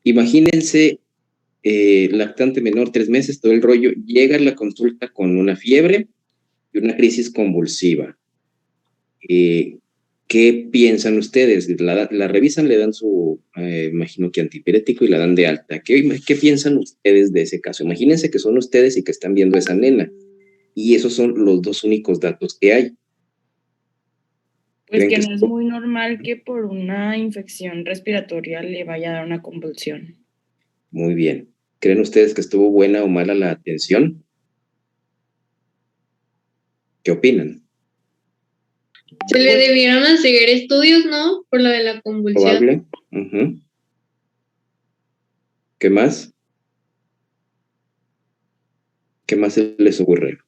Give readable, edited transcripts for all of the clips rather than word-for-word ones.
Imagínense, lactante menor, 3 meses, todo el rollo, llega a la consulta con una fiebre y una crisis convulsiva. ¿Qué piensan ustedes? La revisan, le dan su, imagino que antipirético y la dan de alta. ¿Qué piensan ustedes de ese caso? Imagínense que son ustedes y que están viendo a esa nena y esos son los dos únicos datos que hay. Pues que no es muy normal que por una infección respiratoria le vaya a dar una convulsión. Muy bien. ¿Creen ustedes que estuvo buena o mala la atención? ¿Qué opinan? Se le debieron hacer estudios, ¿no? Por lo de la convulsión. Probable. Uh-huh. ¿Qué más? ¿Qué más se les ocurre?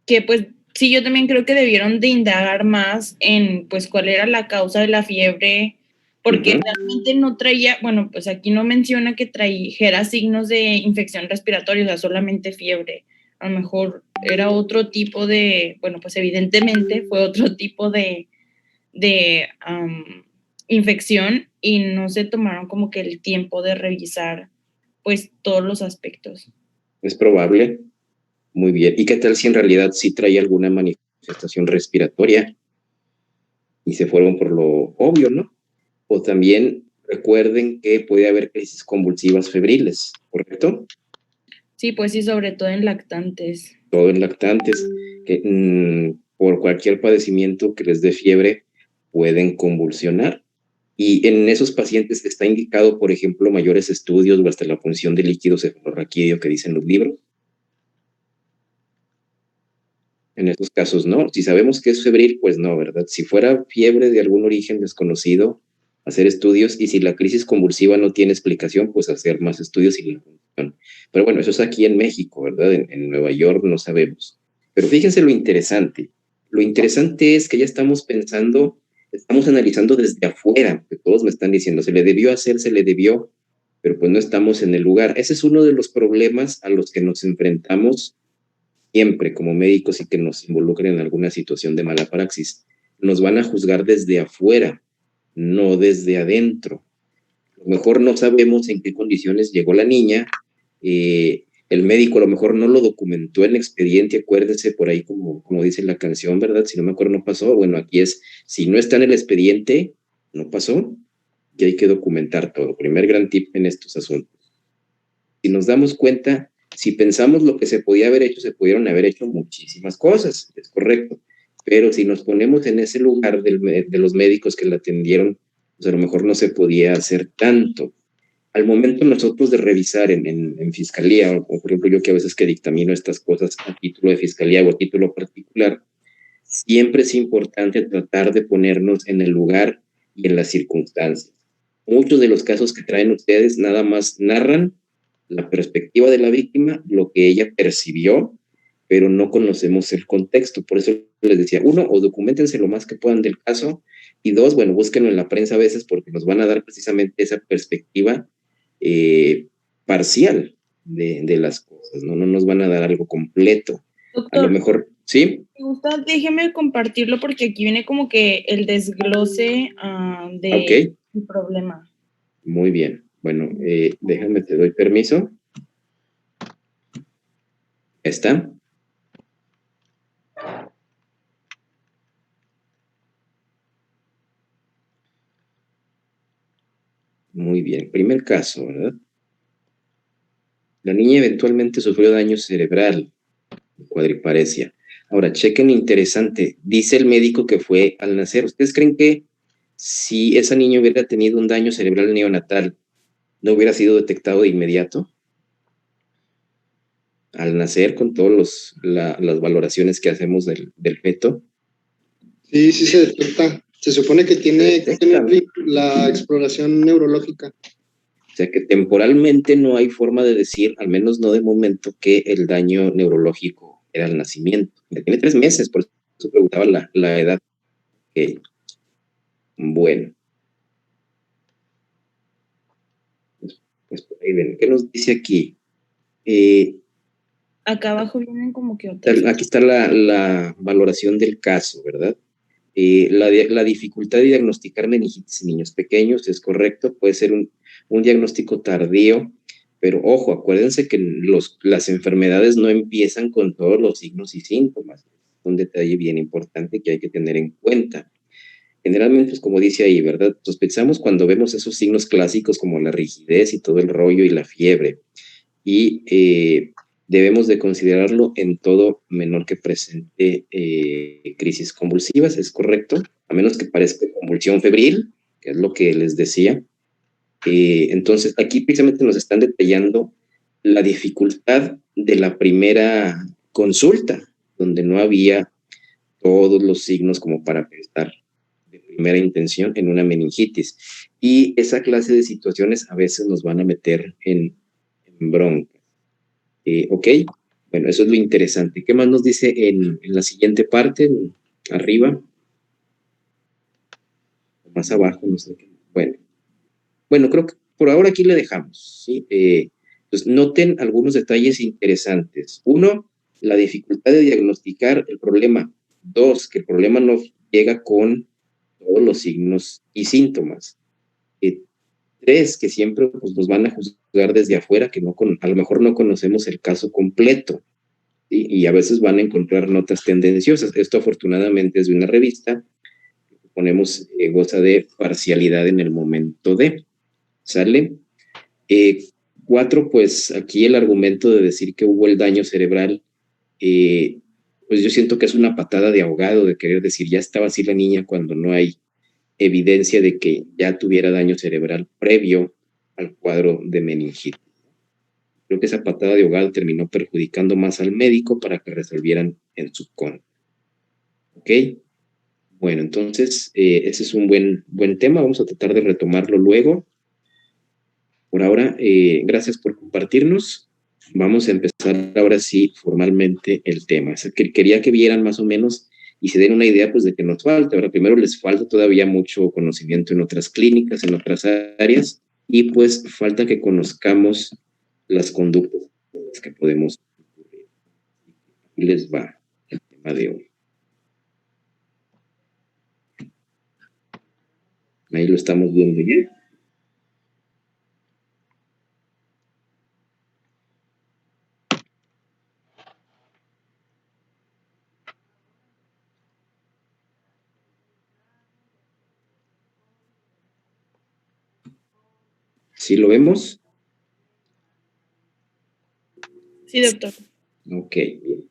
Que pues sí, yo también creo que debieron de indagar más en pues cuál era la causa de la fiebre, porque realmente no traía, bueno, pues aquí no menciona que trajera signos de infección respiratoria, o sea, solamente fiebre. A lo mejor era otro tipo de, bueno, pues evidentemente fue otro tipo de infección y no se tomaron como que el tiempo de revisar pues todos los aspectos. Es probable. Muy bien. ¿Y qué tal si en realidad sí trae alguna manifestación respiratoria y se fueron por lo obvio, ¿no? O también recuerden que puede haber crisis convulsivas febriles, ¿correcto? Sí, pues sí, sobre todo en lactantes. Todo en lactantes, que por cualquier padecimiento que les dé fiebre pueden convulsionar. Y en esos pacientes está indicado, por ejemplo, mayores estudios o hasta la punción de líquido cefalorraquídeo que dicen los libros. En estos casos no. Si sabemos que es febril, pues no, ¿verdad? Si fuera fiebre de algún origen desconocido, hacer estudios, y si la crisis convulsiva no tiene explicación, pues hacer más estudios y la función. Pero bueno, eso es aquí en México, ¿verdad? En Nueva York no sabemos. Pero fíjense lo interesante. Lo interesante es que ya estamos pensando, estamos analizando desde afuera, que todos me están diciendo, se le debió hacer, se le debió, pero pues no estamos en el lugar. Ese es uno de los problemas a los que nos enfrentamos siempre como médicos y que nos involucren en alguna situación de mala praxis. Nos van a juzgar desde afuera, no desde adentro. A lo mejor no sabemos en qué condiciones llegó la niña, el médico a lo mejor no lo documentó en el expediente, acuérdense por ahí como dice la canción, ¿verdad? Si no me acuerdo no pasó, bueno, aquí es, si no está en el expediente, no pasó, y hay que documentar todo. Primer gran tip en estos asuntos. Si nos damos cuenta, si pensamos lo que se podía haber hecho, se pudieron haber hecho muchísimas cosas, es correcto. Pero si nos ponemos en ese lugar de los médicos que la atendieron, pues a lo mejor no se podía hacer tanto. Al momento nosotros de revisar en fiscalía, o por ejemplo yo que a veces que dictamino estas cosas a título de fiscalía o a título particular, siempre es importante tratar de ponernos en el lugar y en las circunstancias. Muchos de los casos que traen ustedes nada más narran la perspectiva de la víctima, lo que ella percibió, pero no conocemos el contexto. Por eso les decía, uno, o documentense lo más que puedan del caso, y dos, bueno, búsquenlo en la prensa a veces porque nos van a dar precisamente esa perspectiva parcial de las cosas, ¿no? No nos van a dar algo completo. Doctor, a lo mejor, ¿sí? Me gusta, déjeme compartirlo porque aquí viene como que el desglose Okay. del problema. Muy bien. Bueno, déjame, te doy permiso. ¿Está? Muy bien. Primer caso, ¿verdad? La niña eventualmente sufrió daño cerebral, cuadriparesia. Ahora, chequen interesante. Dice el médico que fue al nacer. ¿Ustedes creen que si esa niña hubiera tenido un daño cerebral neonatal, no hubiera sido detectado de inmediato? Al nacer, con todas las valoraciones que hacemos del feto. Sí, sí se detecta. Se supone que tiene que tener la exploración neurológica. O sea que temporalmente no hay forma de decir, al menos no de momento, que el daño neurológico era el nacimiento. Ya tiene 3 meses, por eso preguntaba la edad. Okay. Bueno. Pues por ahí ven. ¿Qué nos dice aquí? Acá abajo vienen como que otras. Aquí está la valoración del caso, ¿verdad? La dificultad de diagnosticar meningitis en niños pequeños es correcto, puede ser un diagnóstico tardío, pero ojo, acuérdense que las enfermedades no empiezan con todos los signos y síntomas. Un detalle bien importante que hay que tener en cuenta. Generalmente, pues como dice ahí, ¿verdad? Sospechamos cuando vemos esos signos clásicos como la rigidez y todo el rollo y la fiebre. Y debemos de considerarlo en todo menor que presente crisis convulsivas, ¿es correcto? A menos que parezca convulsión febril, que es lo que les decía. Entonces, aquí precisamente nos están detallando la dificultad de la primera consulta, donde no había todos los signos como para pensar de primera intención en una meningitis. Y esa clase de situaciones a veces nos van a meter en bronca. Ok, bueno, eso es lo interesante. ¿Qué más nos dice en la siguiente parte? Arriba. Más abajo, no sé qué. Bueno, creo que por ahora aquí le dejamos, ¿sí? Pues noten algunos detalles interesantes. Uno, la dificultad de diagnosticar el problema. Dos, que el problema no llega con todos los signos y síntomas. Tres, que siempre pues, nos van a juzgar desde afuera, que a lo mejor no conocemos el caso completo, ¿sí? Y a veces van a encontrar notas tendenciosas. Esto afortunadamente es de una revista, ponemos goza de parcialidad en el momento de, ¿sale? Cuatro, pues aquí el argumento de decir que hubo el daño cerebral, pues yo siento que es una patada de ahogado de querer decir, ya estaba así la niña cuando no hay evidencia de que ya tuviera daño cerebral previo al cuadro de meningitis. Creo que esa patada de ahogado terminó perjudicando más al médico para que resolvieran en su contra. ¿Ok? Bueno, entonces ese es un buen tema. Vamos a tratar de retomarlo luego. Por ahora, gracias por compartirnos. Vamos a empezar ahora sí formalmente el tema. O sea, que quería que vieran más o menos y se den una idea pues de que nos falta. Ahora, primero les falta todavía mucho conocimiento en otras clínicas, en otras áreas, y pues falta que conozcamos las conductas que podemos ocurrir. Aquí les va el tema de hoy. Ahí lo estamos viendo ya. ¿Sí lo vemos? Sí, doctor. Ok, bien.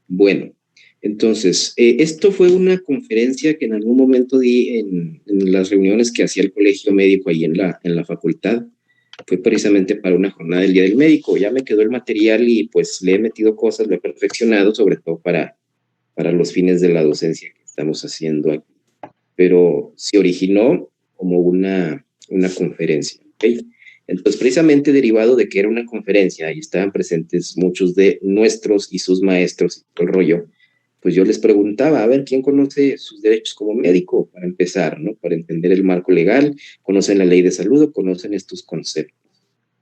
Bueno, entonces, esto fue una conferencia que en algún momento di en las reuniones que hacía el colegio médico ahí en la facultad. Fue precisamente para una jornada del Día del Médico. Ya me quedó el material y pues le he metido cosas, lo he perfeccionado, sobre todo para los fines de la docencia que estamos haciendo aquí. Pero se originó como una conferencia, ¿ok? Entonces, precisamente derivado de que era una conferencia y estaban presentes muchos de nuestros y sus maestros y todo el rollo, pues yo les preguntaba, a ver, ¿quién conoce sus derechos como médico? Para empezar, ¿no? Para entender el marco legal, ¿conocen la ley de salud o conocen estos conceptos?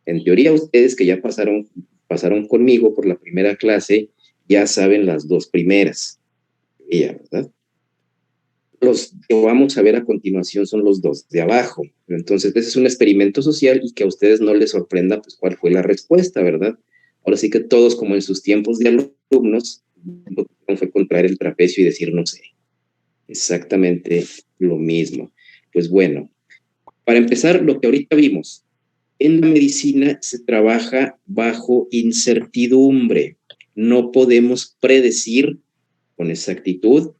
En teoría, ustedes que ya pasaron conmigo por la primera clase, ya saben las dos primeras, ¿verdad? Los que vamos a ver a continuación son los dos de abajo. Entonces, ese es un experimento social y que a ustedes no les sorprenda, pues, cuál fue la respuesta, ¿verdad? Ahora sí que todos, como en sus tiempos de alumnos, lo que fue contraer el trapecio y decir, no sé, exactamente lo mismo. Pues bueno, para empezar, lo que ahorita vimos, en la medicina se trabaja bajo incertidumbre. No podemos predecir con exactitud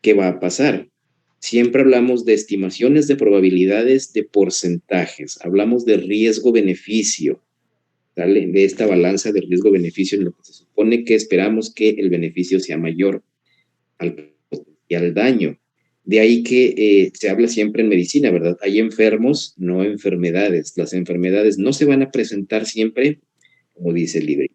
qué va a pasar. Siempre hablamos de estimaciones de probabilidades, de porcentajes. Hablamos de riesgo-beneficio, ¿vale? De esta balanza de riesgo-beneficio en lo que se supone que esperamos que el beneficio sea mayor al potencial daño. De ahí que se habla siempre en medicina, ¿verdad? Hay enfermos, no enfermedades. Las enfermedades no se van a presentar siempre, como dice el libro.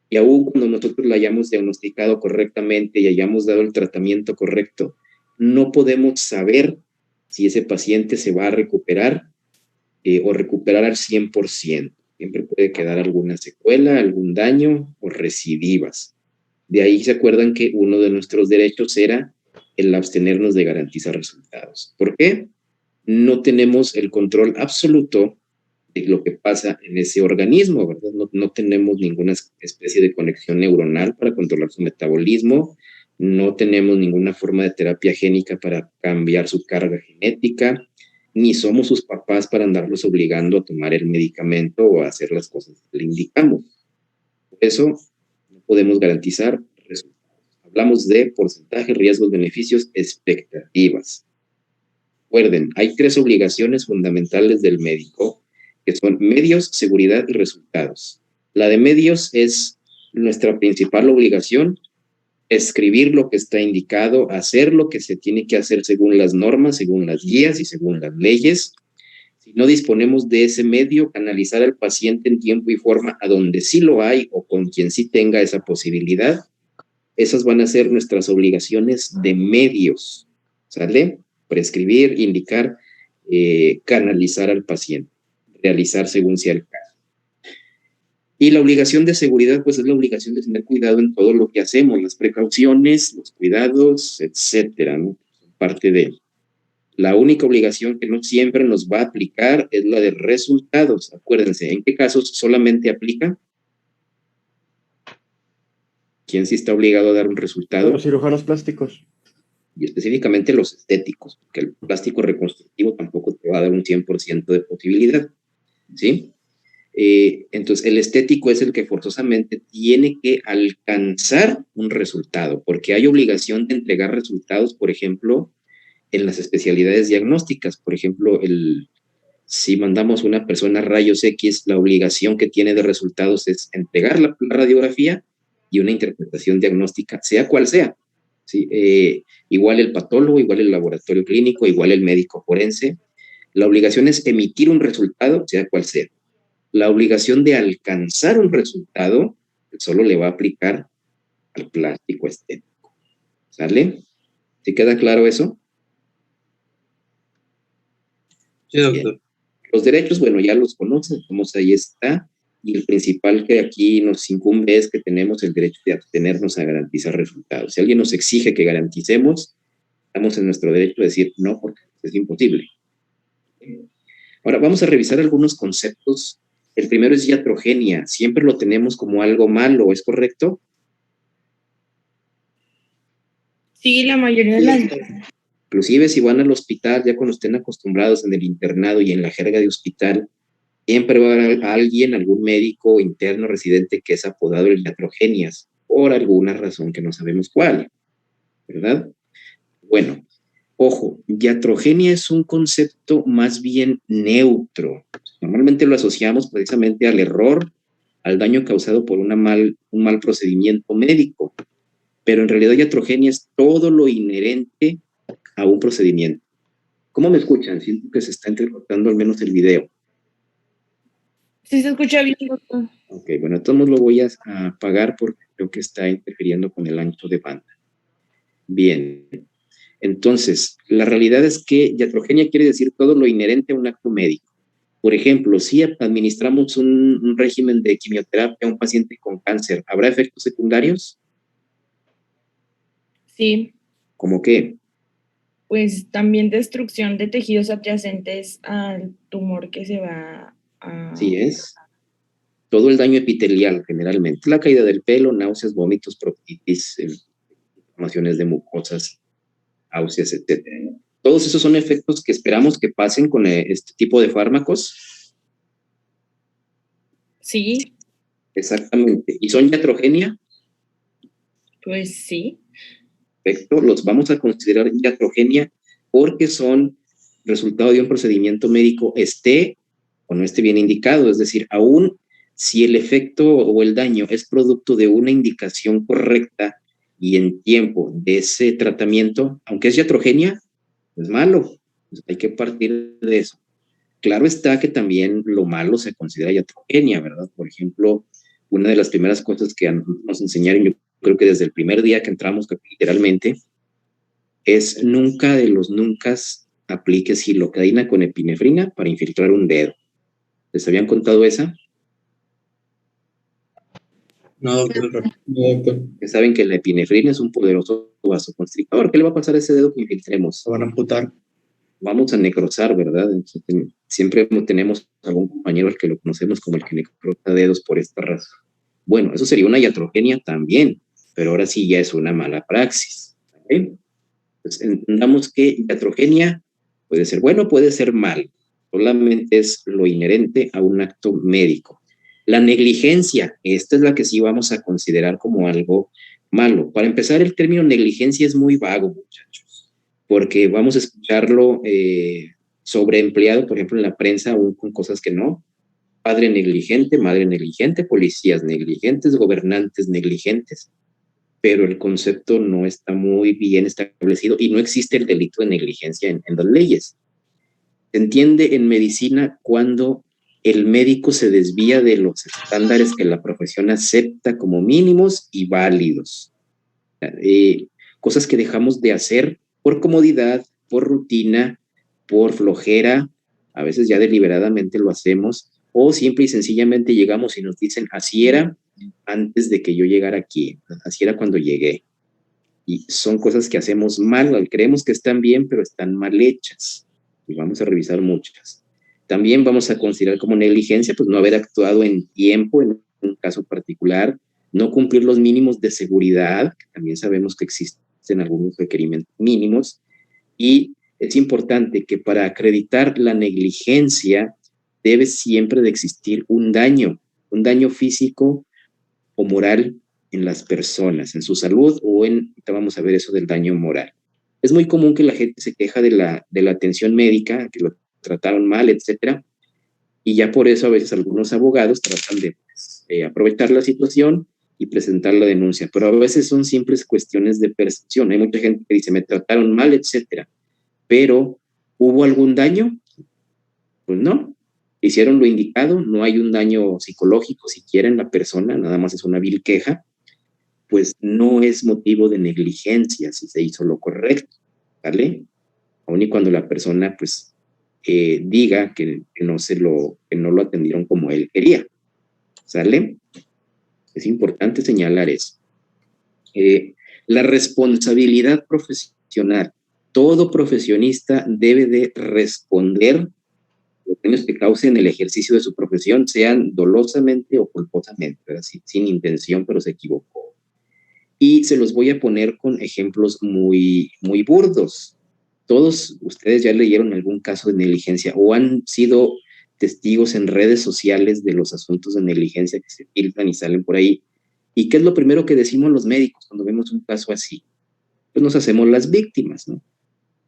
Y aún cuando nosotros la hayamos diagnosticado correctamente y hayamos dado el tratamiento correcto, no podemos saber si ese paciente se va a recuperar o recuperar al 100%. Siempre puede quedar alguna secuela, algún daño o recidivas. De ahí se acuerdan que uno de nuestros derechos era el abstenernos de garantizar resultados. ¿Por qué? No tenemos el control absoluto de lo que pasa en ese organismo, ¿verdad? No tenemos ninguna especie de conexión neuronal para controlar su metabolismo, no tenemos ninguna forma de terapia génica para cambiar su carga genética, ni somos sus papás para andarlos obligando a tomar el medicamento o a hacer las cosas que le indicamos. Por eso no podemos garantizar resultados. Hablamos de porcentaje, riesgos, beneficios, expectativas. Recuerden, hay 3 obligaciones fundamentales del médico, que son medios, seguridad y resultados. La de medios es nuestra principal obligación, escribir lo que está indicado, hacer lo que se tiene que hacer según las normas, según las guías y según las leyes. Si no disponemos de ese medio, canalizar al paciente en tiempo y forma a donde sí lo hay o con quien sí tenga esa posibilidad. Esas van a ser nuestras obligaciones de medios, ¿sale? Prescribir, indicar, canalizar al paciente, realizar según sea el caso. Y la obligación de seguridad, pues es la obligación de tener cuidado en todo lo que hacemos, las precauciones, los cuidados, etcétera, ¿no? Parte de la única obligación que no siempre nos va a aplicar es la de resultados. Acuérdense, ¿en qué casos solamente aplica? ¿Quién sí está obligado a dar un resultado? Los cirujanos plásticos. Y específicamente los estéticos, porque el plástico reconstructivo tampoco te va a dar un 100% de posibilidad, ¿sí? Entonces, el estético es el que forzosamente tiene que alcanzar un resultado, porque hay obligación de entregar resultados, por ejemplo, en las especialidades diagnósticas. Por ejemplo, si mandamos una persona a rayos X, la obligación que tiene de resultados es entregar la radiografía y una interpretación diagnóstica, sea cual sea. ¿Sí? Igual el patólogo, igual el laboratorio clínico, igual el médico forense. La obligación es emitir un resultado, sea cual sea. La obligación de alcanzar un resultado solo le va a aplicar al plástico estético. ¿Sale? ¿Sí queda claro eso? Sí, doctor. Bien. Los derechos, bueno, ya los conocen, vamos, ahí está. Y el principal que aquí nos incumbe es que tenemos el derecho de abstenernos a garantizar resultados. Si alguien nos exige que garanticemos, estamos en nuestro derecho de decir no, porque es imposible. Ahora, vamos a revisar algunos conceptos. El primero es iatrogenia. Siempre lo tenemos como algo malo, ¿es correcto? Sí, la mayoría de las... Inclusive si van al hospital, ya cuando estén acostumbrados en el internado y en la jerga de hospital, siempre va a haber alguien, algún médico interno residente que es apodado el iatrogenias, por alguna razón que no sabemos cuál, ¿verdad? Bueno, ojo, iatrogenia es un concepto más bien neutro. Normalmente lo asociamos precisamente al error, al daño causado por un mal procedimiento médico, pero en realidad iatrogenia es todo lo inherente a un procedimiento. ¿Cómo me escuchan? Siento que se está entrecortando al menos el video. Sí se escucha bien, doctor. Ok, bueno, entonces lo voy a apagar porque creo que está interfiriendo con el ancho de banda. Bien, entonces, la realidad es que iatrogenia quiere decir todo lo inherente a un acto médico. Por ejemplo, si administramos un régimen de quimioterapia a un paciente con cáncer, ¿habrá efectos secundarios? Sí. ¿Cómo qué? Pues también destrucción de tejidos adyacentes al tumor que se va a... Sí es. Todo el daño epitelial, generalmente. La caída del pelo, náuseas, vómitos, proctitis, inflamaciones de mucosas, náuseas, etc. Todos esos son efectos que esperamos que pasen con este tipo de fármacos. Sí. Exactamente. ¿Y son iatrogenia? Pues sí. Perfecto. Los vamos a considerar iatrogenia porque son resultado de un procedimiento médico esté o no esté bien indicado. Es decir, aún si el efecto o el daño es producto de una indicación correcta y en tiempo de ese tratamiento, aunque es iatrogenia, es malo. Pues hay que partir de eso. Claro está que también lo malo se considera iatrogenia, ¿verdad? Por ejemplo, una de las primeras cosas que nos enseñaron, yo creo que desde el primer día que entramos, literalmente, es nunca de los nunca apliques silocaína con epinefrina para infiltrar un dedo. ¿Les habían contado esa? No, doctor. No, doctor. Que saben que la epinefrina es un poderoso vasoconstrictor. ¿Qué le va a pasar a ese dedo que infiltremos? Se van a amputar. Vamos a necrosar, ¿verdad? Siempre tenemos algún compañero al que lo conocemos como el que necrota dedos por esta razón. Bueno, eso sería una iatrogenia también, pero ahora sí ya es una mala praxis. ¿Okay? Pues entendamos que iatrogenia puede ser bueno, puede ser mal. Solamente es lo inherente a un acto médico. La negligencia, esta es la que sí vamos a considerar como algo malo. Para empezar, el término negligencia es muy vago, muchachos, porque vamos a escucharlo sobreempleado, por ejemplo, en la prensa, aún con cosas que no. Padre negligente, madre negligente, policías negligentes, gobernantes negligentes, pero el concepto no está muy bien establecido y no existe el delito de negligencia en las leyes. Se entiende en medicina cuando el médico se desvía de los estándares que la profesión acepta como mínimos y válidos. Cosas que dejamos de hacer por comodidad, por rutina, por flojera, a veces ya deliberadamente lo hacemos, o simple y sencillamente llegamos y nos dicen, así era antes de que yo llegara aquí, así era cuando llegué. Y son cosas que hacemos mal, creemos que están bien, pero están mal hechas. Y vamos a revisar muchas. También vamos a considerar como negligencia, pues no haber actuado en tiempo en un caso particular, no cumplir los mínimos de seguridad, que también sabemos que existen algunos requerimientos mínimos, y es importante que para acreditar la negligencia debe siempre de existir un daño físico o moral en las personas, en su salud o en, vamos a ver eso del daño moral. Es muy común que la gente se queja de la atención médica, que lo trataron mal, etcétera, y ya por eso a veces algunos abogados tratan de aprovechar la situación y presentar la denuncia, pero a veces son simples cuestiones de percepción. Hay mucha gente que dice, me trataron mal, etcétera, pero ¿hubo algún daño? Pues no, hicieron lo indicado, no hay un daño psicológico siquiera en la persona, nada más es una vil queja, pues no es motivo de negligencia si se hizo lo correcto, ¿vale? Aun y cuando la persona, pues, diga que no lo atendieron como él quería, ¿sale? Es importante señalar eso. La responsabilidad profesional. Todo profesionista debe de responder los daños que causen el ejercicio de su profesión, sean dolosamente o culposamente, ¿verdad? Sin intención, pero se equivocó. Y se los voy a poner con ejemplos muy, muy burdos. Todos ustedes ya leyeron algún caso de negligencia o han sido testigos en redes sociales de los asuntos de negligencia que se filtran y salen por ahí. ¿Y qué es lo primero que decimos los médicos cuando vemos un caso así? Pues nos hacemos las víctimas, ¿no?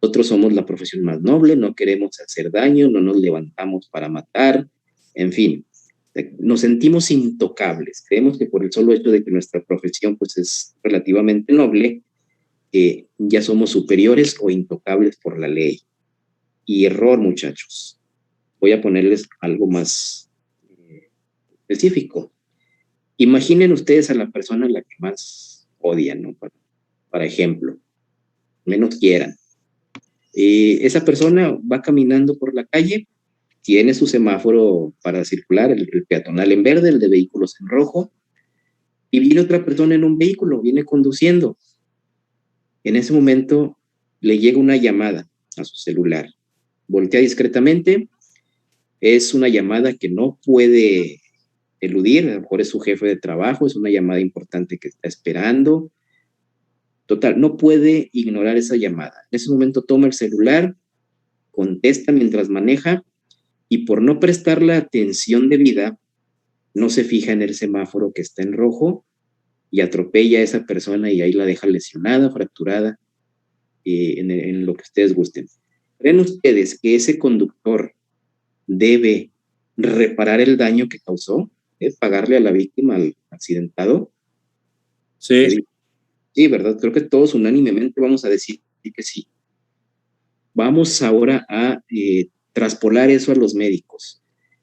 Nosotros somos la profesión más noble, no queremos hacer daño, no nos levantamos para matar, en fin, nos sentimos intocables. Creemos que por el solo hecho de que nuestra profesión pues, es relativamente noble, ya somos superiores o intocables por la ley. Y error, muchachos. Voy a ponerles algo más específico. Imaginen ustedes a la persona a la que más odian, ¿no? Para ejemplo, menos quieran. Esa persona va caminando por la calle, tiene su semáforo para circular, el peatonal en verde, el de vehículos en rojo, y viene otra persona en un vehículo, viene conduciendo. En ese momento le llega una llamada a su celular. Voltea discretamente, es una llamada que no puede eludir, a lo mejor es su jefe de trabajo, es una llamada importante que está esperando. Total, no puede ignorar esa llamada. En ese momento toma el celular, contesta mientras maneja y por no prestar la atención debida, no se fija en el semáforo que está en rojo y atropella a esa persona y ahí la deja lesionada, fracturada, en lo que ustedes gusten. ¿Creen ustedes que ese conductor debe reparar el daño que causó? ¿Pagarle a la víctima, al accidentado? Sí. Sí, ¿verdad? Creo que todos unánimemente vamos a decir que sí. Vamos ahora a traspolar eso a los médicos.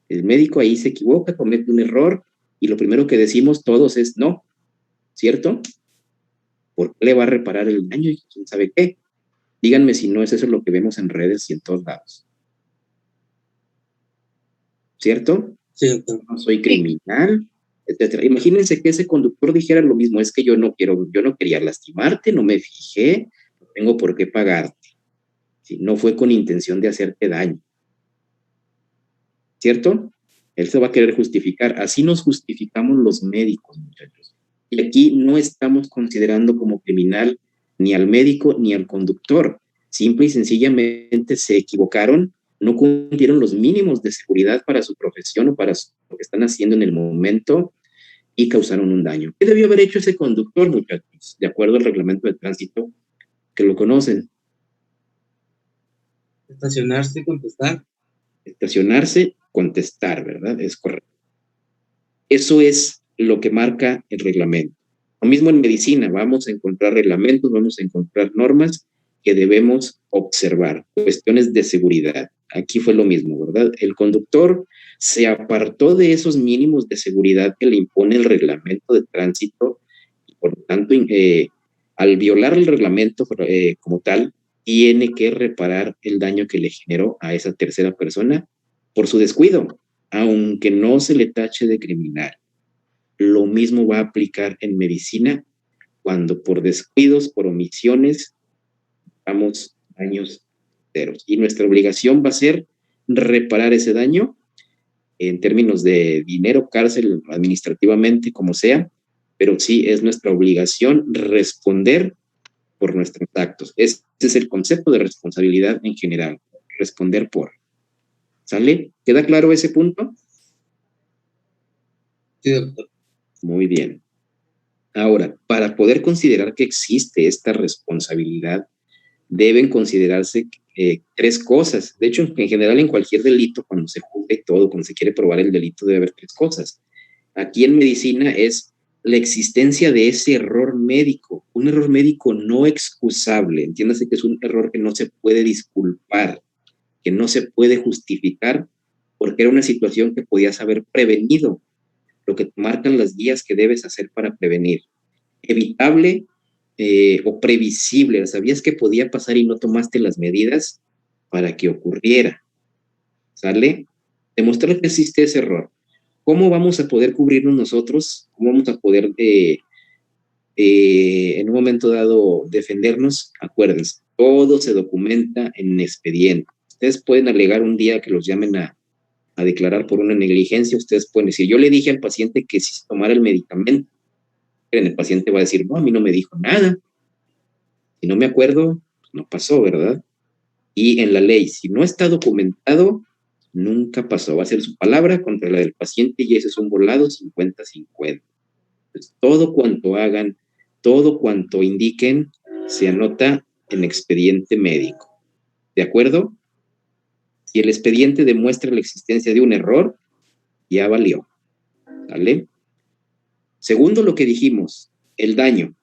El médico ahí se equivoca, comete un error y lo primero que decimos todos es no, ¿cierto? ¿Por qué le va a reparar el daño y quién sabe qué? Díganme si no es eso lo que vemos en redes y en todos lados. ¿Cierto? Sí, doctor. No soy criminal, etcétera. Imagínense que ese conductor dijera lo mismo, es que yo no quería lastimarte, no me fijé, no tengo por qué pagarte. ¿Sí? No fue con intención de hacerte daño. ¿cierto? Él se va a querer justificar. Así nos justificamos los médicos, muchachos. Y aquí no estamos considerando como criminal ni al médico ni al conductor. Simple y sencillamente se equivocaron, no cumplieron los mínimos de seguridad para su profesión o para lo que están haciendo en el momento y causaron un daño. ¿Qué debió haber hecho ese conductor, muchachos? De acuerdo al reglamento de tránsito, que lo conocen. Estacionarse y contestar. Estacionarse, contestar, ¿verdad? Es correcto. Eso es lo que marca el reglamento. Lo mismo en medicina, vamos a encontrar reglamentos, vamos a encontrar normas que debemos observar, cuestiones de seguridad. Aquí fue lo mismo, ¿verdad? El conductor se apartó de esos mínimos de seguridad que le impone el reglamento de tránsito y por lo tanto, al violar el reglamento como tal, tiene que reparar el daño que le generó a esa tercera persona por su descuido, aunque no se le tache de criminal. Lo mismo va a aplicar en medicina cuando por descuidos, por omisiones, damos daños ceros. Y nuestra obligación va a ser reparar ese daño en términos de dinero, cárcel, administrativamente, como sea, pero sí es nuestra obligación responder por nuestros actos. Ese es el concepto de responsabilidad en general, responder por. ¿Sale? ¿Queda claro ese punto? Sí, doctor. Muy bien. Ahora, para poder considerar que existe esta responsabilidad, deben considerarse tres cosas. De hecho, en general, en cualquier delito, cuando se juzga y todo, cuando se quiere probar el delito, debe haber tres cosas. Aquí en medicina es la existencia de ese error médico, un error médico no excusable. Entiéndase que es un error que no se puede disculpar, que no se puede justificar, porque era una situación que podías haber prevenido, lo que marcan las guías que debes hacer para prevenir. Evitable o previsible, sabías que podía pasar y no tomaste las medidas para que ocurriera. ¿Sale? Demostrar que existe ese error. ¿Cómo vamos a poder cubrirnos nosotros? ¿Cómo vamos a poder en un momento dado defendernos? Acuérdense, todo se documenta en expediente. Ustedes pueden alegar un día que los llamen a declarar por una negligencia. Ustedes pueden decir, yo le dije al paciente que si se tomara el medicamento, el paciente va a decir, no, a mí no me dijo nada. Si no me acuerdo, no pasó, ¿verdad? Y en la ley, si no está documentado, nunca pasó. Va a ser su palabra contra la del paciente y ese es un volado 50-50. Entonces, todo cuanto hagan, todo cuanto indiquen, se anota en expediente médico. ¿De acuerdo? Si el expediente demuestra la existencia de un error, ya valió. ¿Vale? Segundo, lo que dijimos, el daño.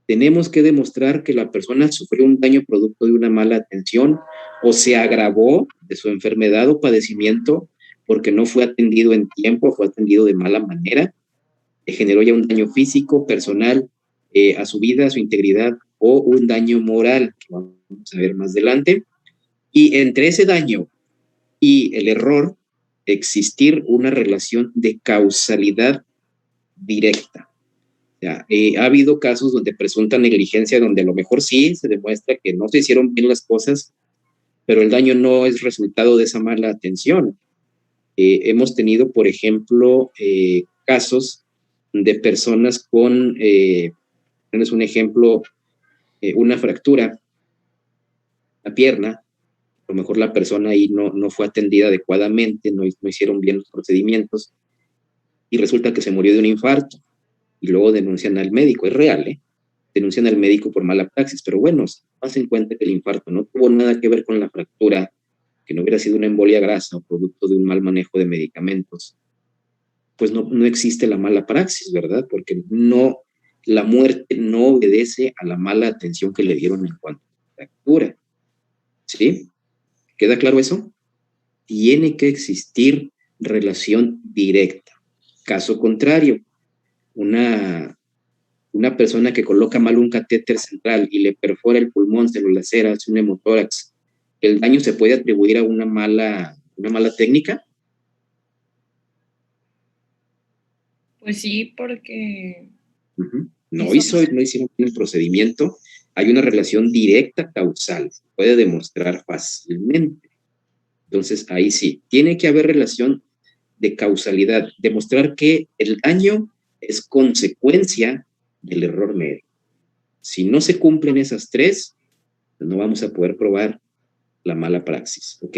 Tenemos que demostrar que la persona sufrió un daño producto de una mala atención o se agravó de su enfermedad o padecimiento porque no fue atendido en tiempo, fue atendido de mala manera, generó ya un daño físico, personal, a su vida, a su integridad o un daño moral, que vamos a ver más adelante. Y entre ese daño y el error, existir una relación de causalidad directa. Ya, ha habido casos donde presunta negligencia, donde a lo mejor sí se demuestra que no se hicieron bien las cosas, pero el daño no es resultado de esa mala atención. Hemos tenido, por ejemplo, casos de personas con, es un ejemplo, una fractura, la pierna, a lo mejor la persona ahí no fue atendida adecuadamente, no hicieron bien los procedimientos, y resulta que se murió de un infarto. Y luego denuncian al médico, es real, ¿eh? Denuncian al médico por mala praxis, pero bueno, haz en cuenta que el infarto no tuvo nada que ver con la fractura, que no hubiera sido una embolia grasa o producto de un mal manejo de medicamentos, pues no existe la mala praxis, ¿verdad? Porque la muerte no obedece a la mala atención que le dieron en cuanto a la fractura, ¿sí? ¿Queda claro eso? Tiene que existir relación directa. Caso contrario, una persona que coloca mal un catéter central y le perfora el pulmón, se lo lacera, hace un hemotórax, ¿el daño se puede atribuir a una mala técnica? Pues sí, porque... No hicieron el procedimiento. Hay una relación directa causal, se puede demostrar fácilmente. Entonces, ahí sí, tiene que haber relación de causalidad, demostrar que el daño es consecuencia del error médico. Si no se cumplen esas tres, pues no vamos a poder probar la mala praxis, ¿ok?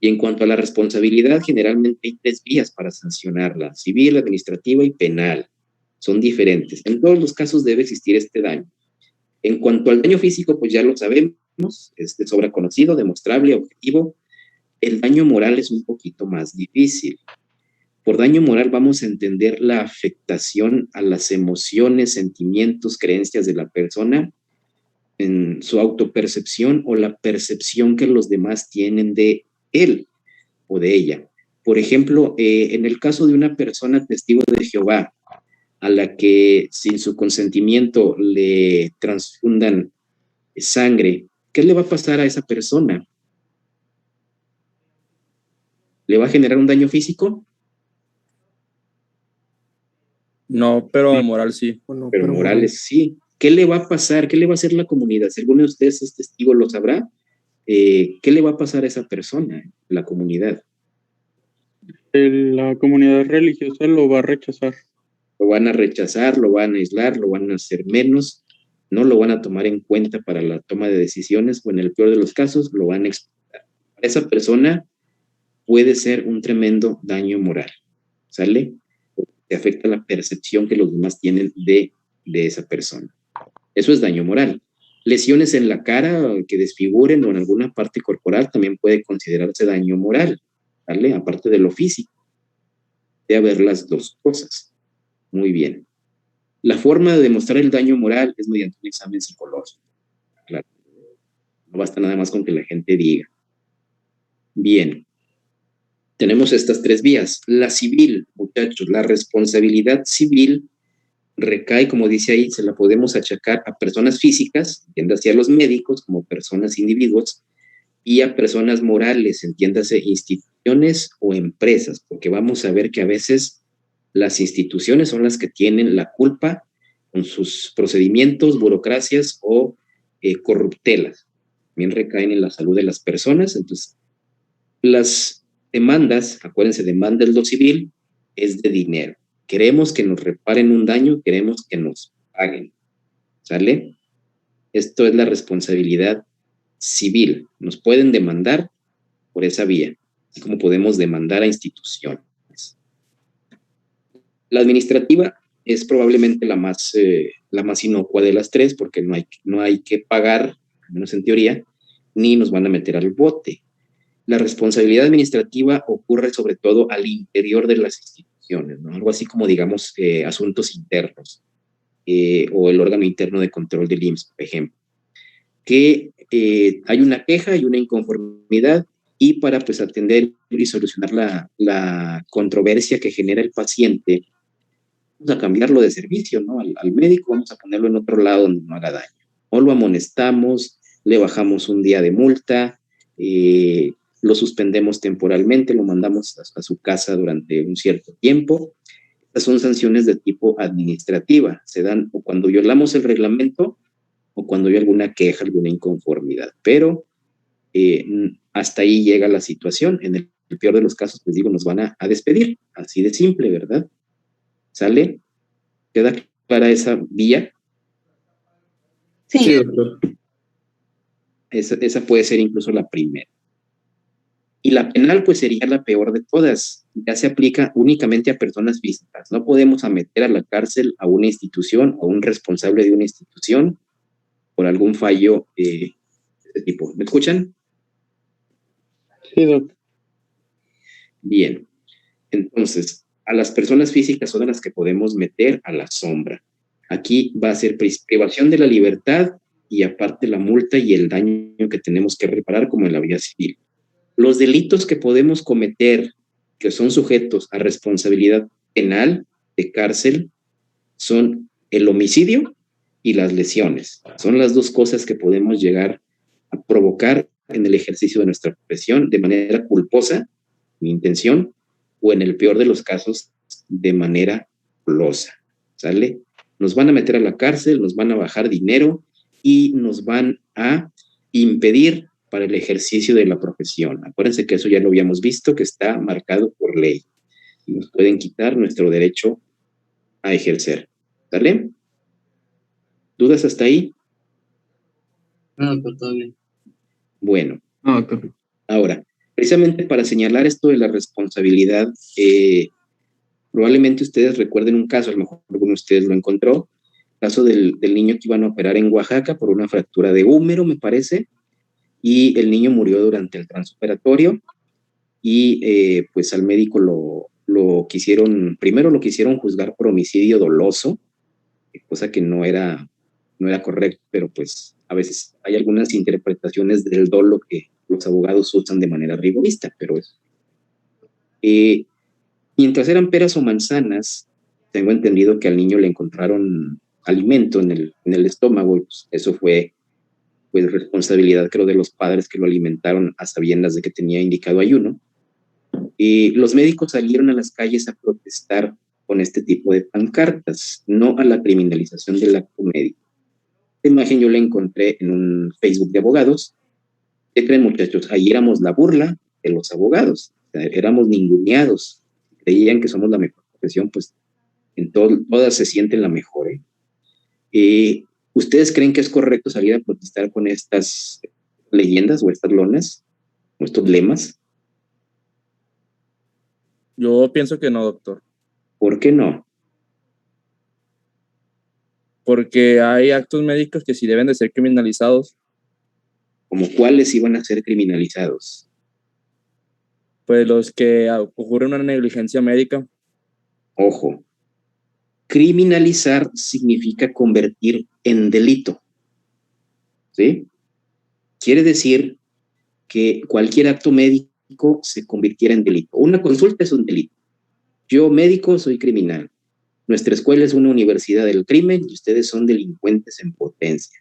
Y en cuanto a la responsabilidad, generalmente hay tres vías para sancionarla: civil, administrativa y penal. Son diferentes. En todos los casos debe existir este daño. En cuanto al daño físico, pues ya lo sabemos, es de sobra conocido, demostrable, objetivo. El daño moral es un poquito más difícil. Por daño moral vamos a entender la afectación a las emociones, sentimientos, creencias de la persona en su autopercepción o la percepción que los demás tienen de él o de ella. Por ejemplo, en el caso de una persona testigo de Jehová, a la que sin su consentimiento le transfundan sangre, ¿qué le va a pasar a esa persona? ¿Le va a generar un daño físico? No, pero moral sí. Bueno, Pero morales sí. ¿Qué le va a pasar? ¿Qué le va a hacer la comunidad? Si alguno de ustedes es testigo, lo sabrá. ¿Qué le va a pasar a esa persona, la comunidad? La comunidad religiosa lo va a rechazar. Lo van a rechazar, lo van a aislar, lo van a hacer menos, no lo van a tomar en cuenta para la toma de decisiones, o en el peor de los casos, lo van a explotar. Para esa persona puede ser un tremendo daño moral, ¿sale? Te afecta la percepción que los demás tienen de esa persona. Eso es daño moral. Lesiones en la cara que desfiguren o en alguna parte corporal también puede considerarse daño moral, ¿vale? Aparte de lo físico. De haber las dos cosas. Muy bien. La forma de demostrar el daño moral es mediante un examen psicológico. Claro. No basta nada más con que la gente diga. Bien. Tenemos estas tres vías. La civil, muchachos, la responsabilidad civil recae, como dice ahí, se la podemos achacar a personas físicas, entiéndase a los médicos como personas individuos, y a personas morales, entiéndase instituciones o empresas, porque vamos a ver que a veces las instituciones son las que tienen la culpa con sus procedimientos, burocracias o corruptelas. También recaen en la salud de las personas. Entonces, las demandas, acuérdense, demanda en lo civil es de dinero. Queremos que nos reparen un daño, queremos que nos paguen, ¿sale? Esto es la responsabilidad civil. Nos pueden demandar por esa vía, así como podemos demandar a instituciones. La administrativa es probablemente la más inocua de las tres, porque no hay que pagar, al menos en teoría, ni nos van a meter al bote. La responsabilidad administrativa ocurre sobre todo al interior de las instituciones, ¿no? Algo así como, digamos, asuntos internos o el órgano interno de control del IMSS, por ejemplo, que hay una queja y una inconformidad, y para pues atender y solucionar la controversia que genera el paciente, vamos a cambiarlo de servicio, ¿no? Al médico vamos a ponerlo en otro lado donde no haga daño. O lo amonestamos, le bajamos un día de multa, lo suspendemos temporalmente, lo mandamos a su casa durante un cierto tiempo. Estas son sanciones de tipo administrativa. Se dan o cuando violamos el reglamento o cuando hay alguna queja, alguna inconformidad. Pero hasta ahí llega la situación. En el peor de los casos, les digo, nos van a despedir. Así de simple, ¿verdad? ¿Sale? ¿Queda clara esa vía? Sí. doctor. Esa puede ser incluso la primera. Y la penal, pues, sería la peor de todas. Ya se aplica únicamente a personas físicas. No podemos meter a la cárcel a una institución, a un responsable de una institución, por algún fallo de este tipo. ¿Me escuchan? Sí, doctor. Bien. Entonces, a las personas físicas son las que podemos meter a la sombra. Aquí va a ser privación de la libertad y aparte la multa y el daño que tenemos que reparar como en la vía civil. Los delitos que podemos cometer, que son sujetos a responsabilidad penal de cárcel, son el homicidio y las lesiones. Son las dos cosas que podemos llegar a provocar en el ejercicio de nuestra profesión de manera culposa, sin intención, o en el peor de los casos, de manera dolosa. ¿Sale? Nos van a meter a la cárcel, nos van a bajar dinero y nos van a impedir para el ejercicio de la profesión. Acuérdense que eso ya lo habíamos visto, que está marcado por ley. Y nos pueden quitar nuestro derecho a ejercer. ¿Sale? ¿Dudas hasta ahí? No, doctor, todo bien. Bueno, No, doctor. ahora, precisamente para señalar esto de la responsabilidad, probablemente ustedes recuerden un caso, a lo mejor alguno de ustedes lo encontró, caso del niño que iban a operar en Oaxaca por una fractura de húmero, me parece, y el niño murió durante el transoperatorio y pues al médico primero lo quisieron juzgar por homicidio doloso, cosa que no era correcto, pero pues a veces hay algunas interpretaciones del dolo que los abogados usan de manera rigorista, pero eso. Mientras eran peras o manzanas, tengo entendido que al niño le encontraron alimento en el estómago, y pues eso fue pues responsabilidad, creo, de los padres que lo alimentaron a sabiendas de que tenía indicado ayuno. Y los médicos salieron a las calles a protestar con este tipo de pancartas, no a la criminalización del acto médico. Esta imagen yo la encontré en un Facebook de abogados. ¿Qué creen, muchachos? Ahí éramos la burla de los abogados, o sea, éramos ninguneados, creían que somos la mejor profesión, pues en todas se sienten la mejor, ¿Ustedes creen que es correcto salir a protestar con estas leyendas o estas lonas o estos lemas? Yo pienso que no, doctor. ¿Por qué no? Porque hay actos médicos que sí deben de ser criminalizados. ¿Como cuáles iban a ser criminalizados? Pues los que ocurre una negligencia médica. Ojo, criminalizar significa convertir en delito, ¿sí? Quiere decir que cualquier acto médico se convirtiera en delito. Una consulta es un delito. Yo, médico, soy criminal. Nuestra escuela es una universidad del crimen y ustedes son delincuentes en potencia.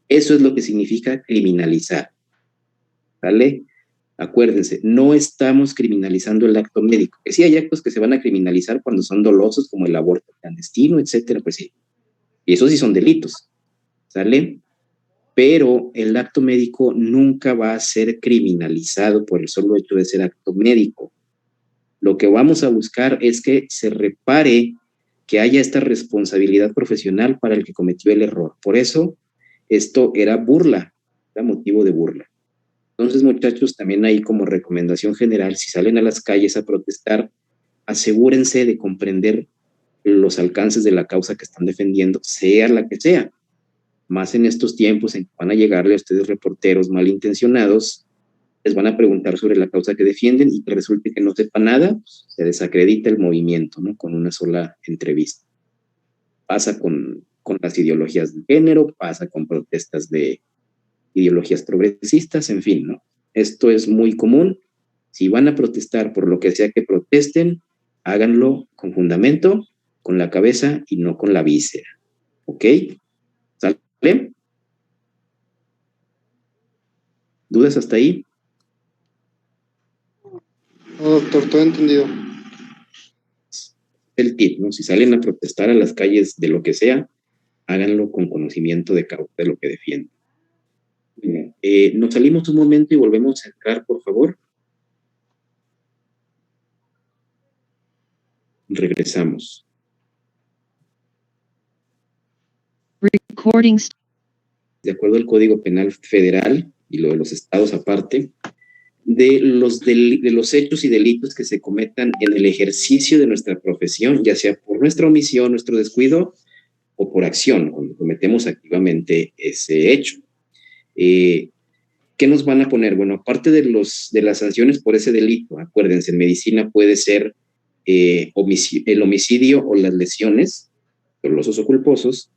Eso es lo que significa criminalizar. ¿Vale? Acuérdense, no estamos criminalizando el acto médico. Que sí hay actos que se van a criminalizar cuando son dolosos, como el aborto clandestino, etcétera, pues sí. Y esos sí son delitos. ¿Sale? Pero el acto médico nunca va a ser criminalizado por el solo hecho de ser acto médico. Lo que vamos a buscar es que se repare, que haya esta responsabilidad profesional para el que cometió el error. Por eso, esto era burla, era motivo de burla. Entonces, muchachos, también ahí como recomendación general, si salen a las calles a protestar, asegúrense de comprender los alcances de la causa que están defendiendo, sea la que sea. Más en estos tiempos en que van a llegarle a ustedes reporteros malintencionados, les van a preguntar sobre la causa que defienden y que resulte que no sepa nada, pues, se desacredita el movimiento, ¿no? Con una sola entrevista. Pasa con las ideologías de género, pasa con protestas de ideologías progresistas, en fin, ¿no? Esto es muy común. Si van a protestar por lo que sea que protesten, háganlo con fundamento, con la cabeza y no con la víscera. ¿Ok? ¿Sale? ¿Dudas hasta ahí? No, doctor, todo entendido. El tip, ¿no? Si salen a protestar a las calles de lo que sea, háganlo con conocimiento de causa de lo que defienden. Nos salimos un momento y volvemos a entrar, por favor. Regresamos. De acuerdo al Código Penal Federal y lo de los estados aparte, de los hechos y delitos que se cometan en el ejercicio de nuestra profesión, ya sea por nuestra omisión, nuestro descuido o por acción, cuando cometemos activamente ese hecho. ¿Qué nos van a poner? Bueno, aparte de las sanciones por ese delito, acuérdense, en medicina puede ser el homicidio o las lesiones dolosos o culposos.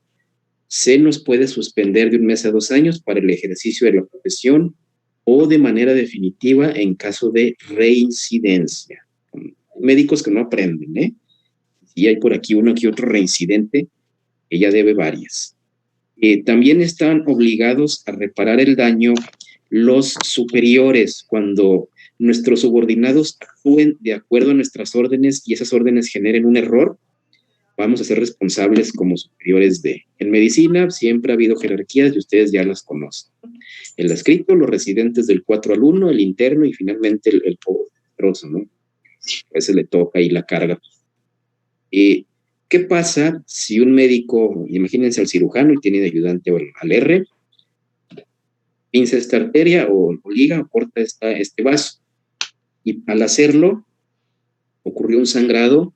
Se nos puede suspender de 1 mes a 2 años para el ejercicio de la profesión o de manera definitiva en caso de reincidencia. Médicos que no aprenden, ¿eh? Si hay por aquí uno que otro reincidente, ella debe varias. También están obligados a reparar el daño los superiores cuando nuestros subordinados actúen de acuerdo a nuestras órdenes y esas órdenes generen un error. vamos a ser responsables como superiores de. En medicina siempre ha habido jerarquías y ustedes ya las conocen. El adscrito, los residentes del 4 al 1, el interno y finalmente el poderoso, ¿no? A ese le toca ahí la carga. ¿Qué pasa si un médico, imagínense al cirujano y tiene de ayudante al R, pinza esta arteria o liga o corta este vaso? Y al hacerlo, ocurrió un sangrado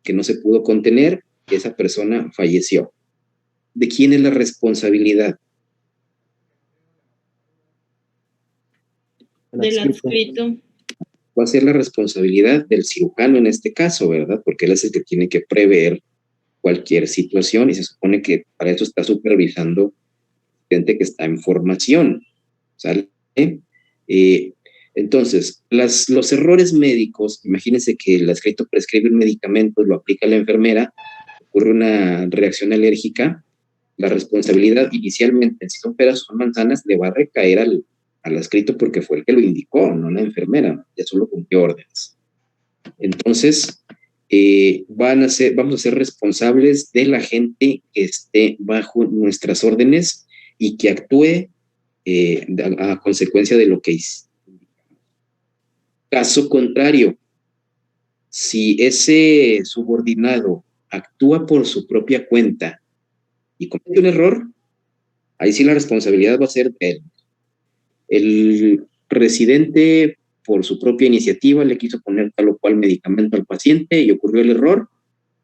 que no se pudo contener y esa persona falleció. ¿De quién es la responsabilidad? Del adscrito. Va a ser la responsabilidad del cirujano en este caso, ¿verdad? Porque él es el que tiene que prever cualquier situación y se supone que para eso está supervisando gente que está en formación, ¿sale? Entonces, los errores médicos, imagínense que el adscrito prescribe un medicamento, lo aplica la enfermera, ocurre una reacción alérgica, la responsabilidad inicialmente, si son peras o son manzanas, le va a recaer al adscrito porque fue el que lo indicó, no la enfermera, ya solo cumplió órdenes. Entonces, vamos a ser responsables de la gente que esté bajo nuestras órdenes y que actúe a consecuencia de lo que hizo. Caso contrario, si ese subordinado actúa por su propia cuenta y comete un error, ahí sí la responsabilidad va a ser de él. El residente, por su propia iniciativa, le quiso poner tal o cual medicamento al paciente y ocurrió el error,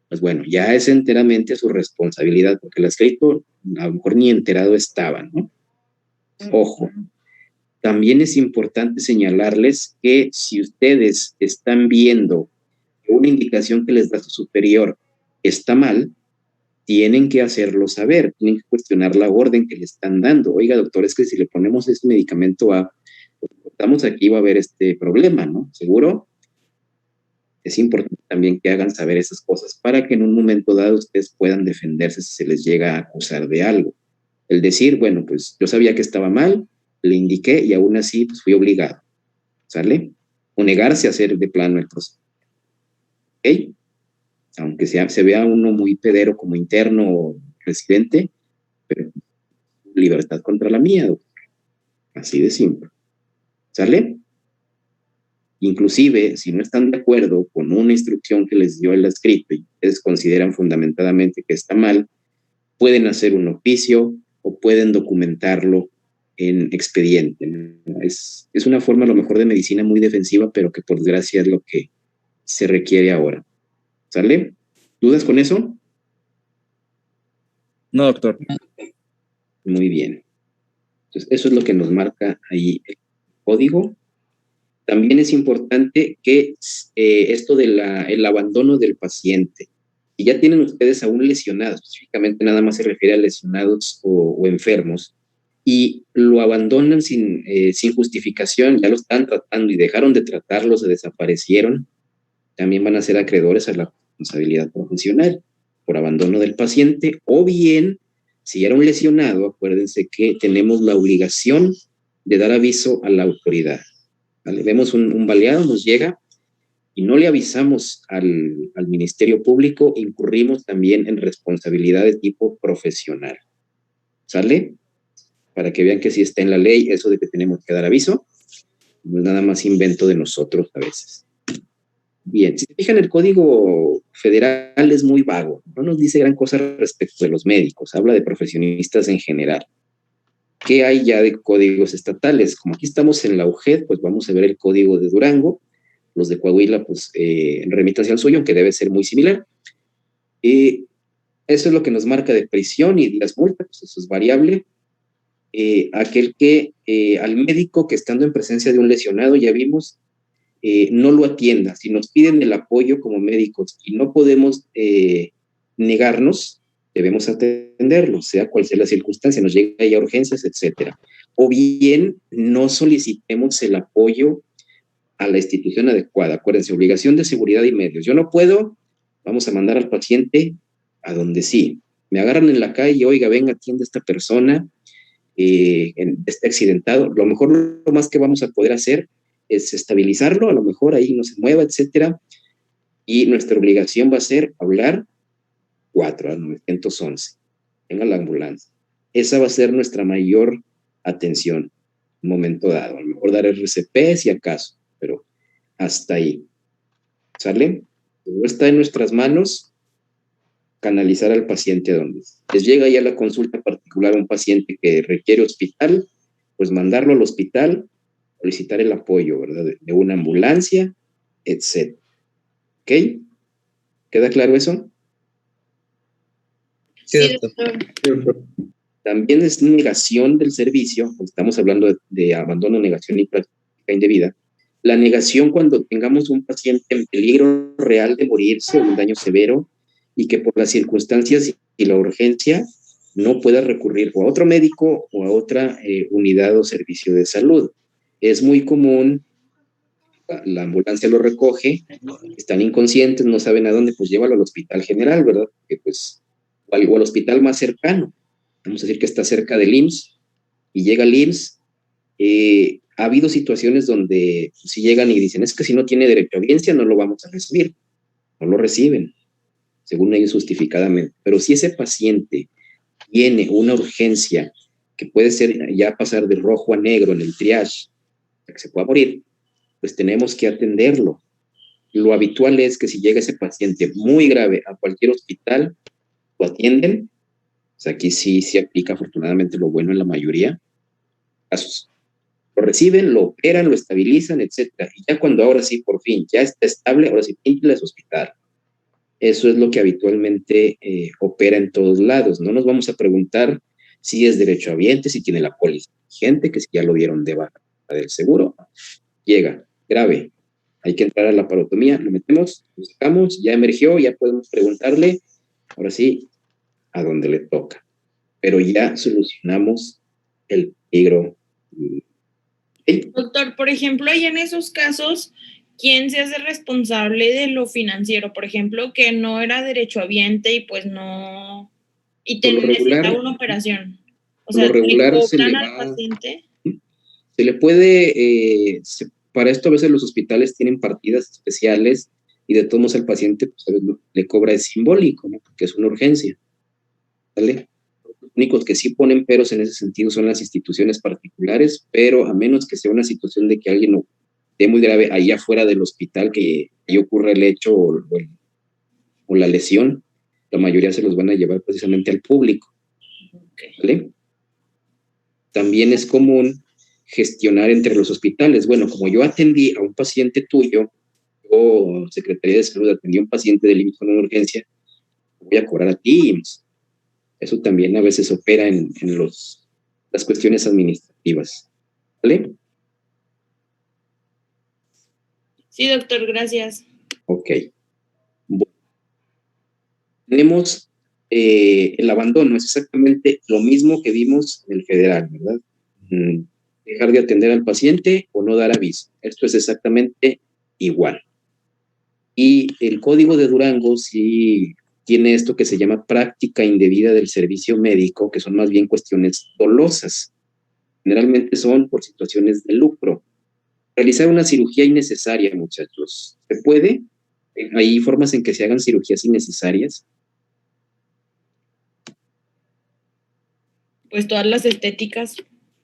pues bueno, ya es enteramente su responsabilidad, porque el adscrito a lo mejor ni enterado estaba, ¿no? Ojo. También es importante señalarles que si ustedes están viendo que una indicación que les da su superior está mal, tienen que hacerlo saber, tienen que cuestionar la orden que le están dando. Oiga, doctor, es que si le ponemos este medicamento A, estamos aquí, va a haber este problema, ¿no? ¿Seguro? Es importante también que hagan saber esas cosas para que en un momento dado ustedes puedan defenderse si se les llega a acusar de algo. El decir, bueno, pues yo sabía que estaba mal, le indiqué y aún así pues fui obligado, ¿sale? O negarse a hacer de plano el proceso. ¿Ok? Aunque se vea uno muy pedero como interno o residente, pero libertad contra la mía, doctor. Así de simple. ¿Sale? Inclusive, si no están de acuerdo con una instrucción que les dio el adscrito y ustedes consideran fundamentadamente que está mal, pueden hacer un oficio o pueden documentarlo en expediente. Es una forma a lo mejor de medicina muy defensiva, pero que por desgracia es lo que se requiere ahora. ¿Sale? ¿Dudas con eso? No, doctor. Muy bien. Entonces, eso es lo que nos marca ahí el código. También es importante que esto del abandono del paciente, si ya tienen ustedes a un lesionado, específicamente nada más se refiere a lesionados o enfermos, y lo abandonan sin justificación, ya lo están tratando y dejaron de tratarlo, se desaparecieron, también van a ser acreedores a la responsabilidad profesional por abandono del paciente, o bien, si era un lesionado, acuérdense que tenemos la obligación de dar aviso a la autoridad. ¿Vale? Vemos un baleado, nos llega, y no le avisamos al Ministerio Público, incurrimos también en responsabilidad de tipo profesional. ¿Sale? Para que vean que sí está en la ley eso de que tenemos que dar aviso, no es nada más invento de nosotros a veces. Bien, si se fijan, el Código Federal es muy vago, no nos dice gran cosa respecto de los médicos, habla de profesionistas en general. ¿Qué hay ya de códigos estatales? Como aquí estamos en la UGED, pues vamos a ver el Código de Durango, los de Coahuila, pues remítanse al suyo, aunque debe ser muy similar. Eso es lo que nos marca de prisión y las multas, pues eso es variable. Aquel que al médico que estando en presencia de un lesionado, ya vimos, no lo atienda. Si nos piden el apoyo como médicos y no podemos negarnos, debemos atenderlo, sea cual sea la circunstancia, nos llega ya urgencias, etcétera. O bien no solicitemos el apoyo a la institución adecuada. Acuérdense, obligación de seguridad y medios. Yo no puedo, vamos a mandar al paciente a donde sí. Me agarran en la calle, oiga, venga, atiende a esta persona, está accidentado. Lo mejor, lo más que vamos a poder hacer es estabilizarlo, a lo mejor ahí no se mueva, etcétera. Y nuestra obligación va a ser hablar 4, al 911. Venga la ambulancia. Esa va a ser nuestra mayor atención en un momento dado. A lo mejor dar RCP si acaso, pero hasta ahí. ¿Sale? No está en nuestras manos canalizar al paciente a donde les llega ya la consulta particular a un paciente que requiere hospital, pues mandarlo al hospital, solicitar el apoyo, ¿verdad? De una ambulancia, etc. ¿Ok? ¿Queda claro eso? Sí, Sí, doctor. doctor. También es negación del servicio, estamos hablando de abandono, negación y práctica indebida. La negación cuando tengamos un paciente en peligro real de morirse o un daño severo y que por las circunstancias y la urgencia no pueda recurrir o a otro médico o a otra unidad o servicio de salud. Es muy común, la ambulancia lo recoge, están inconscientes, no saben a dónde, pues llévalo al hospital general, ¿verdad? Que pues, o al hospital más cercano. Vamos a decir que está cerca del IMSS y llega al IMSS. Ha habido situaciones donde si llegan y dicen, es que si no tiene derecho a audiencia no lo vamos a recibir. No lo reciben, según ellos justificadamente. Pero si ese paciente tiene una urgencia que puede ser ya pasar de rojo a negro en el triage, que se pueda morir, pues tenemos que atenderlo. Lo habitual es que si llega ese paciente muy grave a cualquier hospital, lo atienden. O sea, aquí sí se aplica afortunadamente lo bueno en la mayoría de casos. Lo reciben, lo operan, lo estabilizan, etcétera. Y ya cuando ahora sí, por fin, ya está estable, ahora sí, píntele a su hospital. Eso es lo que habitualmente opera en todos lados. No nos vamos a preguntar si es derechohabiente, si tiene la póliza vigente, que si ya lo dieron de baja del seguro. Llega, grave. Hay que entrar a la parotomía, lo metemos, lo sacamos, ya emergió, ya podemos preguntarle, ahora sí, a donde le toca. Pero ya solucionamos el peligro. Doctor, por ejemplo, ahí en esos casos, ¿quién se hace responsable de lo financiero? Por ejemplo, que no era derechohabiente y pues no, y necesitaba una operación. O sea, Por lo regular ¿le se le cobran al va, paciente? se le puede, para esto a veces los hospitales tienen partidas especiales y de todos modos al paciente pues, le cobra es simbólico, ¿no? Porque es una urgencia. ¿Vale? Los únicos que sí ponen peros en ese sentido son las instituciones particulares, pero a menos que sea una situación de que alguien esté muy grave allá fuera del hospital, que ahí ocurra el hecho o la lesión, la mayoría se los van a llevar precisamente al público. ¿Vale? También es común gestionar entre los hospitales. Bueno, como yo atendí a un paciente tuyo, yo, Secretaría de Salud, atendí a un paciente del IMSS con una urgencia, voy a cobrar a ti, IMSS. Eso también a veces opera en las cuestiones administrativas. ¿Vale? Sí, doctor, gracias. Ok. Bueno, tenemos el abandono, es exactamente lo mismo que vimos en el federal, ¿verdad? Dejar de atender al paciente o no dar aviso. Esto es exactamente igual. Y el Código de Durango sí tiene esto que se llama práctica indebida del servicio médico, que son más bien cuestiones dolosas. Generalmente son por situaciones de lucro. Realizar una cirugía innecesaria, muchachos. ¿Se puede? ¿Hay formas en que se hagan cirugías innecesarias? Pues todas las estéticas.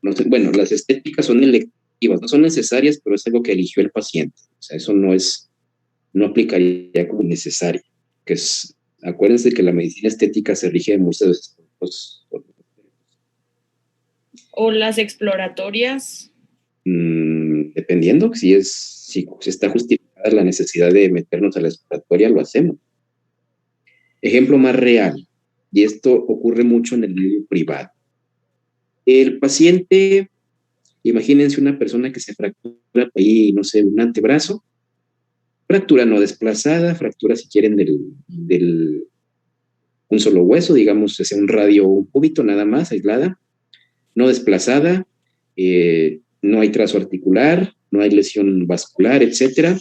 No sé, bueno, las estéticas son electivas, no son necesarias, pero es algo que eligió el paciente. O sea, eso no aplicaría como necesario. Que es, acuérdense que la medicina estética se rige de muchas veces O las exploratorias. Dependiendo, si está justificada la necesidad de meternos a la exploratoria, lo hacemos. Ejemplo más real, y esto ocurre mucho en el medio privado. El paciente, imagínense una persona que se fractura ahí, no sé, un antebrazo, fractura no desplazada, fractura si quieren un solo hueso, digamos, sea un radio o un cúbito nada más, aislada, no desplazada, no hay trazo articular, no hay lesión vascular, etcétera,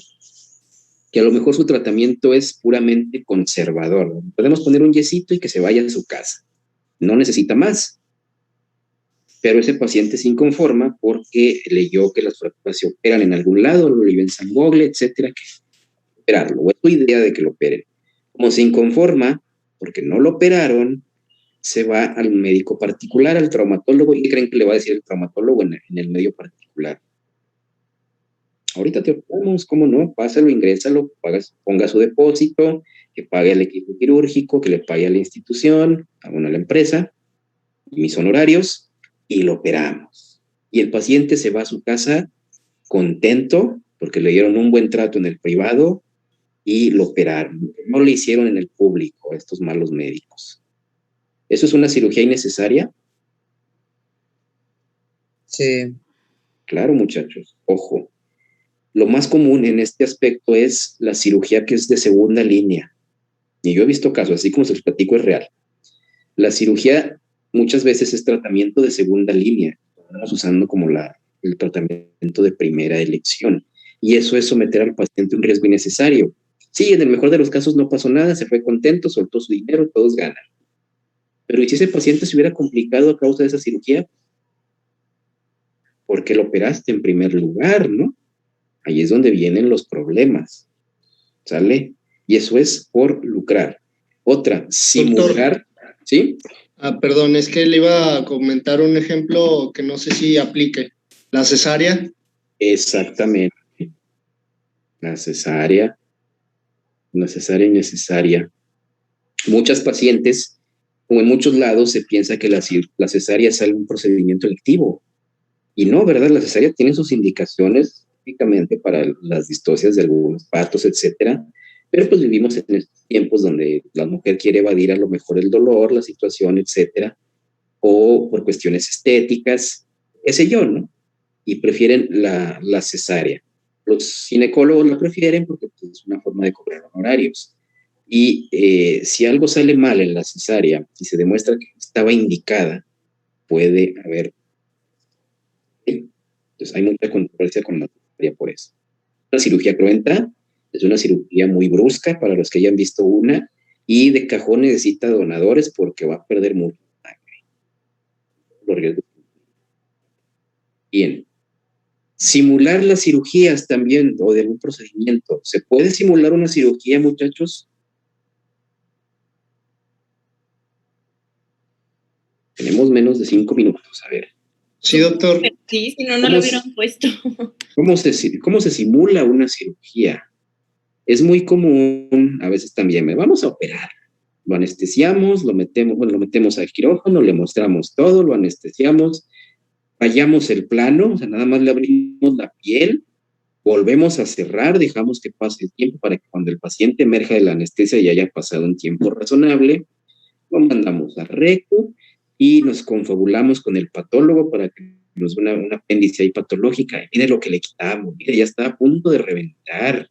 que a lo mejor su tratamiento es puramente conservador. Podemos poner un yesito y que se vaya a su casa. No necesita más. Pero ese paciente se inconforma porque leyó que las fracturas se operan en algún lado, lo leyó en San Google, etcétera, que operarlo, o es tu idea de que lo operen. Como se inconforma, porque no lo operaron, se va al médico particular, al traumatólogo, y creen que le va a decir el traumatólogo en el medio particular. Ahorita te operamos, ¿cómo no? Pásalo, ingrésalo, ponga su depósito, que pague al equipo quirúrgico, que le pague a la institución, a la empresa, mis honorarios, y lo operamos. Y el paciente se va a su casa contento porque le dieron un buen trato en el privado y lo operaron. No lo hicieron en el público, estos malos médicos. ¿Eso es una cirugía innecesaria? Sí. Claro, muchachos, ojo. Lo más común en este aspecto es la cirugía que es de segunda línea. Y yo he visto casos, así como se los platico, es real. La cirugía muchas veces es tratamiento de segunda línea. Estamos usando como el tratamiento de primera elección. Y eso es someter al paciente a un riesgo innecesario. Sí, en el mejor de los casos no pasó nada, se fue contento, soltó su dinero, todos ganan. Pero ¿y si ese paciente se hubiera complicado a causa de esa cirugía? ¿Por qué lo operaste en primer lugar, no? Ahí es donde vienen los problemas, ¿sale? Y eso es por lucrar. Otra, simular, ¿sí? Perdón, es que le iba a comentar un ejemplo que no sé si aplique. La cesárea. Exactamente. La cesárea innecesaria. Muchas pacientes, como en muchos lados, se piensa que la cesárea es algún procedimiento electivo. Y no, ¿verdad? La cesárea tiene sus indicaciones típicamente para las distocias de algunos partos, etcétera. Pero pues vivimos en estos tiempos donde la mujer quiere evadir a lo mejor el dolor, la situación, etcétera, o por cuestiones estéticas, qué sé yo, ¿no? Y prefieren la cesárea. Los ginecólogos la prefieren porque pues, es una forma de cobrar honorarios. Y si algo sale mal en la cesárea y se demuestra que estaba indicada, puede haber. Entonces hay mucha controversia con la cesárea por eso. Una cirugía cruenta es una cirugía muy brusca para los que hayan visto una y de cajón necesita donadores porque va a perder mucho sangre. Bien. Simular las cirugías también o de algún procedimiento. ¿Se puede simular una cirugía, muchachos? Tenemos menos de 5 minutos. A ver. Sí, doctor. Sí, si no, no lo hubieran puesto. ¿Cómo se simula una cirugía? Es muy común, a veces también, vamos a operar. Lo anestesiamos, lo metemos al quirófano, le mostramos todo, lo anestesiamos, fallamos el plano, o sea, nada más le abrimos la piel, volvemos a cerrar, dejamos que pase el tiempo para que cuando el paciente emerja de la anestesia y haya pasado un tiempo razonable, lo mandamos a RECU y nos confabulamos con el patólogo para que nos dé una apéndice ahí patológica. Mire lo que le quitamos, mire, ya está a punto de reventar.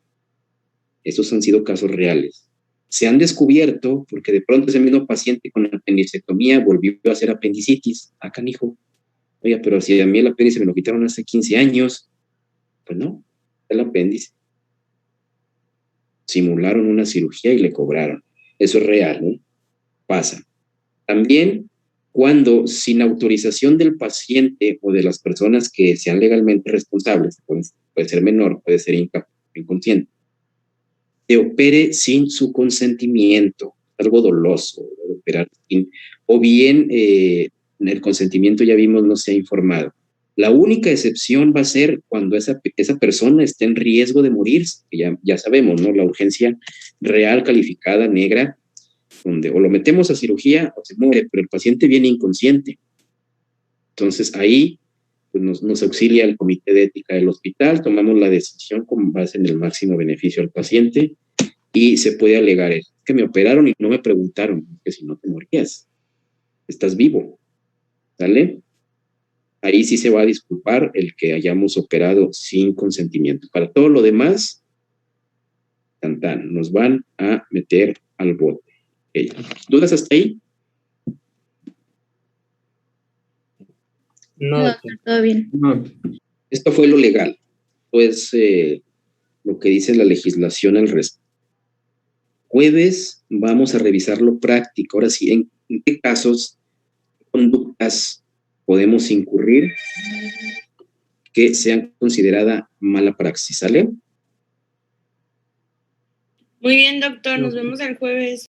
Esos han sido casos reales. Se han descubierto porque de pronto ese mismo paciente con apendicectomía volvió a hacer apendicitis. Ah, canijo. Oiga, pero si a mí el apéndice me lo quitaron hace 15 años, pues no, el apéndice. Simularon una cirugía y le cobraron. Eso es real, ¿no? Pasa. También cuando sin autorización del paciente o de las personas que sean legalmente responsables, puede ser menor, puede ser inconsciente, se opere sin su consentimiento, algo doloso, operar sin, o bien el consentimiento ya vimos no se ha informado. La única excepción va a ser cuando esa persona esté en riesgo de morir, que ya sabemos, ¿no? La urgencia real, calificada, negra, donde o lo metemos a cirugía o se muere, pero el paciente viene inconsciente. Entonces ahí pues nos auxilia el comité de ética del hospital, tomamos la decisión con base en el máximo beneficio al paciente y se puede alegar es que me operaron y no me preguntaron, que si no te morías, estás vivo, ¿sale? Ahí sí se va a disculpar el que hayamos operado sin consentimiento. Para todo lo demás, nos van a meter al bote. Okay. ¿Dudas hasta ahí? No, todo bien. No, Esto fue lo legal. Pues lo que dice la legislación al respecto. Jueves vamos a revisar lo práctico. Ahora sí, ¿en qué casos, conductas podemos incurrir que sean considerada mala praxis? ¿Sale? Muy bien, doctor. Nos vemos el jueves.